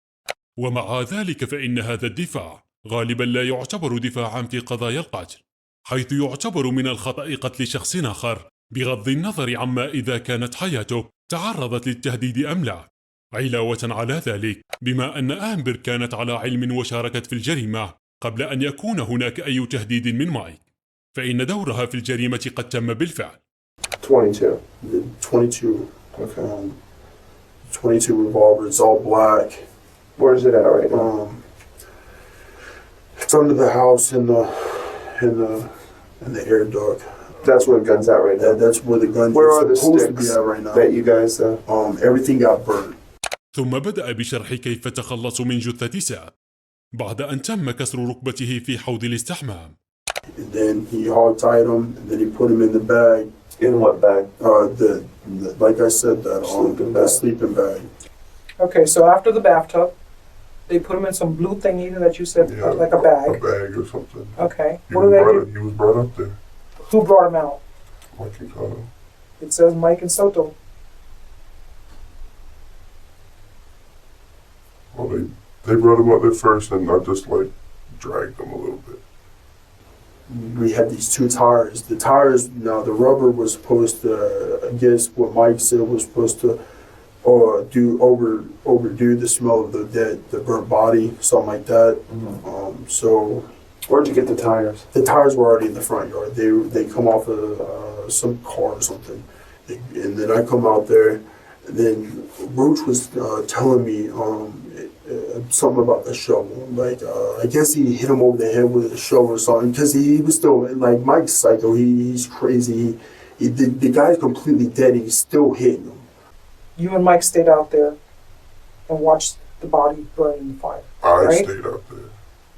ومع ذلك فإن هذا الدفاع غالبا لا يعتبر دفاعا في قضايا القتل، حيث يعتبر من الخطأ قتل شخص آخر بغض النظر عما إذا كانت حياته تعرضت للتهديد أم لا. علاوة على ذلك، بما أن آمبر كانت على علم وشاركت في الجريمة قبل أن يكون هناك أي تهديد من مايك، فإن دورها في الجريمة قد تم بالفعل. 22. Okay. 22 revolver. It's all black. Where is it at right now? It's under the house in the air duct. That's where the gun's at right now. That's where the gun Where are the is supposed to be sticks at right now. that you guys? Everything got burned. ثم بدأ بشرح كيف تخلص من جثة سات بعد أن تم كسر ركبته في حوض الاستحمام. And then he hog-tied him, and then he put him in the bag. In what bag? Like I said, that sleeping bag. Okay, so after the bathtub, they put him in some blue thingy that you said, Yeah, like a bag. A bag or something. Okay. He What do they do? was brought up there. Who brought him out? Mike and Kyle. It says Mike and Soto. Well, they brought him out there first, and I just like dragged them a little bit. We had these two tires. The tires, now the rubber was supposed to, I guess what Mike said was supposed to overdo the smell of the burnt body, something like that. So Where'd you get the tires? the tires were already in the front yard. They come off of some car or something. And then I come out there, and then Roach was telling me something about the shovel. Like, I guess he hit him over the head with a shovel or something, because he was still, like, Mike's psycho. He's crazy. The guy's completely dead, and he's still hitting him. You and Mike stayed out there and watched the body burn in the fire. I Right? stayed out there.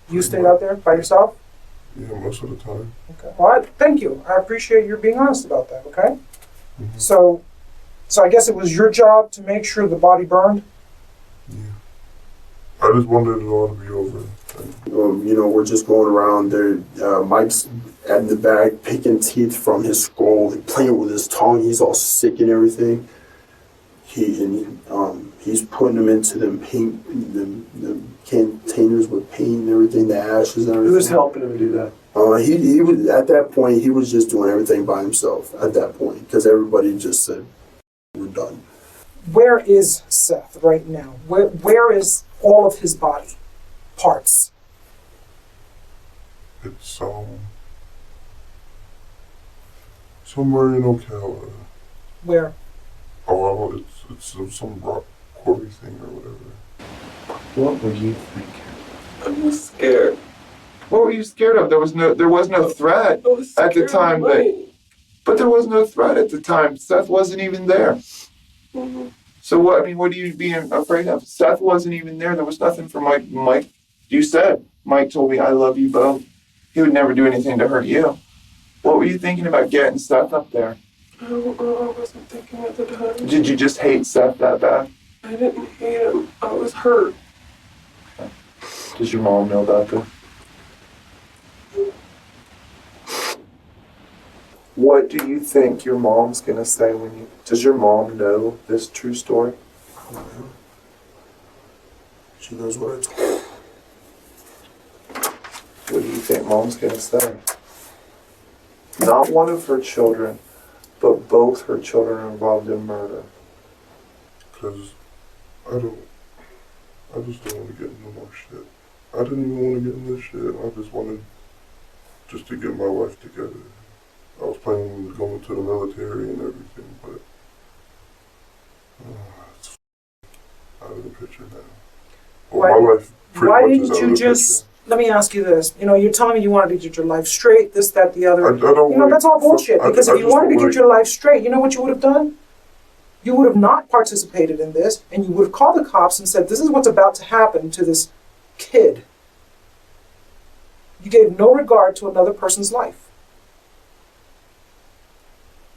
You stayed out there by yourself? Yeah, most of the time. Okay. Well, thank you. I appreciate you being honest about that, okay? Mhm. So I guess it was your job to make sure the body burned? Yeah. I just wanted it all to be over. We're just going around there. Mike's in the back picking teeth from his skull, playing with his tongue. He's all sick and everything. He's putting them into them paint, them containers with paint and everything, the ashes and everything. Who was helping him do that? He was at that point. He was just doing everything by himself at that point, because everybody just said, "We're done." Where is Seth right now? Where is all of his body parts? It's somewhere in Ocala. Where? Oh, it's some rock quarry thing or whatever. What were you thinking? I was scared. What were you scared of? There was no threat I was at the scared time. of Mike. But there was no threat at the time. Seth wasn't even there. Mhm. So what? I mean, what are you being afraid of? Seth wasn't even there. There was nothing for Mike. Mike, you said Mike told me I love you both. He would never do anything to hurt you. What were you thinking about getting Seth up there? I don't know. I wasn't thinking at the time. Did you just hate Seth that bad? I didn't hate him. I was hurt. Does your mom know about this? What do you think your mom's gonna say when you? Does your mom know this true story? She knows what I told her. What do you think mom's gonna say? Not one of her children, but both her children are involved in murder. Because I just don't want to get in no more shit. I didn't even want to get in this shit. I just wanted just to get my life together. I was planning on going to the military and everything, but it's out of the picture now. Well, my life pretty Why much is didn't out you of the just? Let me ask you this. You're telling me you wanted to get your life straight, this, that, the other. picture. I don't want. That's all bullshit. Because if you wanted to get your life straight, you know what you would have done? You would have not participated in this, and you would have called the cops and said, "This is what's about to happen to this kid." You gave no regard to another person's life.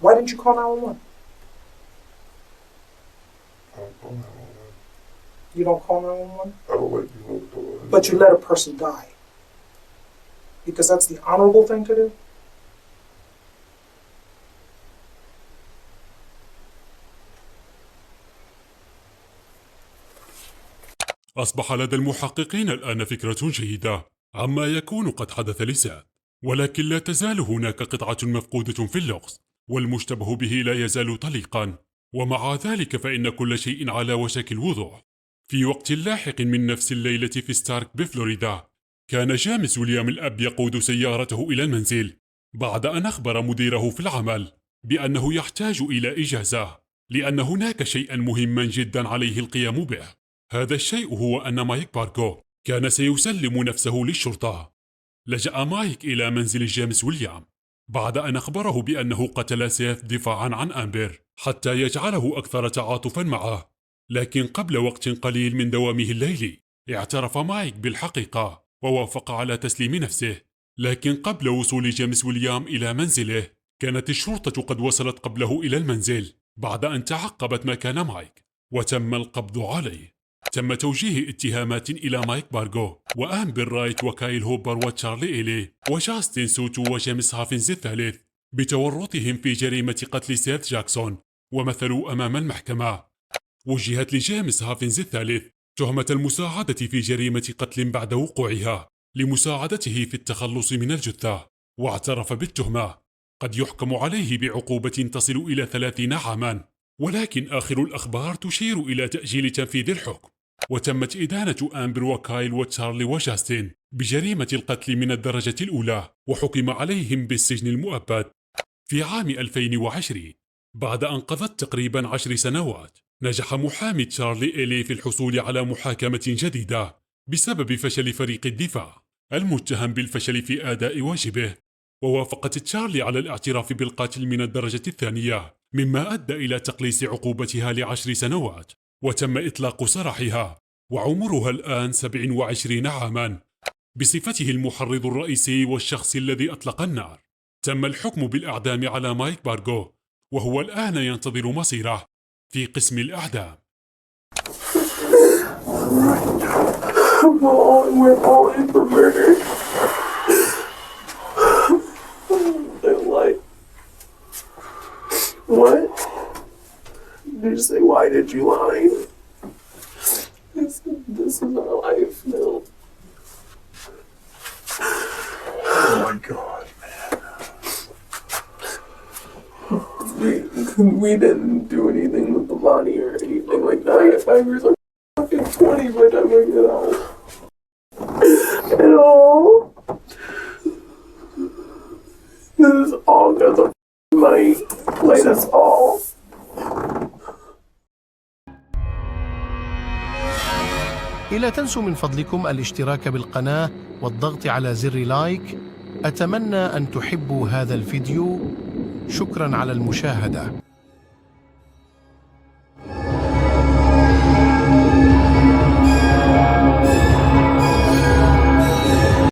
Why didn't you call 911? I don't know. You don't call 911? I don't like being over the line. But you let a person die. Because that's the honorable thing to do? أصبح لدى المحققين الآن فكرة جيدة عما يكون قد حدث لسعد، ولكن لا تزال هناك قطعة مفقودة في اللغز، والمشتبه به لا يزال طليقا، ومع ذلك فإن كل شيء على وشك الوضوح. في وقت لاحق من نفس الليلة في ستارك بفلوريدا، كان جيمس ويليام الأب يقود سيارته إلى المنزل بعد أن أخبر مديره في العمل بأنه يحتاج إلى إجازة، لأن هناك شيئا مهما جدا عليه القيام به. هذا الشيء هو أن مايك باركو كان سيسلم نفسه للشرطة. لجأ مايك إلى منزل جيمس ويليام بعد أن أخبره بأنه قتل سيف دفاعا عن أمبر حتى يجعله أكثر تعاطفا معه. لكن قبل وقت قليل من دوامه الليلي اعترف مايك بالحقيقة ووافق على تسليم نفسه. لكن قبل وصول جيمس ويليام إلى منزله كانت الشرطة قد وصلت قبله إلى المنزل بعد أن تعقبت مكان مايك وتم القبض عليه. تم توجيه اتهامات إلى مايك بارغو وأمبر رايت وكايل هوبر وتشارلي إيلي وجاستن سوتو وجيمس هافنز الثالث بتورطهم في جريمة قتل سيث جاكسون ومثلوا أمام المحكمة. وجهت لجيمس هافنز الثالث تهمة المساعدة في جريمة قتل بعد وقوعها لمساعدته في التخلص من الجثة، واعترف بالتهمة. قد يحكم عليه بعقوبة تصل إلى 30 عاما، ولكن آخر الأخبار تشير إلى تأجيل تنفيذ الحكم. وتمت إدانة آمبر وكايل وتشارلي وجاستن بجريمة القتل من الدرجة الأولى، وحكم عليهم بالسجن المؤبد في عام 2020 بعد أن قضت تقريبا 10 سنوات. نجح محامي تشارلي إلي في الحصول على محاكمة جديدة بسبب فشل فريق الدفاع المتهم بالفشل في أداء واجبه، ووافقت تشارلي على الاعتراف بالقتل من الدرجة الثانية، مما أدى إلى تقليص عقوبتها ل10 سنوات، وتم إطلاق سراحها وعمرها الآن 27 عاما. بصفته المحرض الرئيسي والشخص الذي أطلق النار، تم الحكم بالإعدام على مايك بارغو، وهو الآن ينتظر مصيره في قسم الأعدام. We're all in for murder. They're like, what? Did you say, why did you lie? This is our life now. Oh my God, man. We didn't do anything with the body or anything like that. I was like fucking 20 by the time I get out. At all. This is all because of money. Like, that's all. لا تنسوا من فضلكم الاشتراك بالقناة والضغط على زر لايك. أتمنى أن تحبوا هذا الفيديو. شكرا على المشاهدة.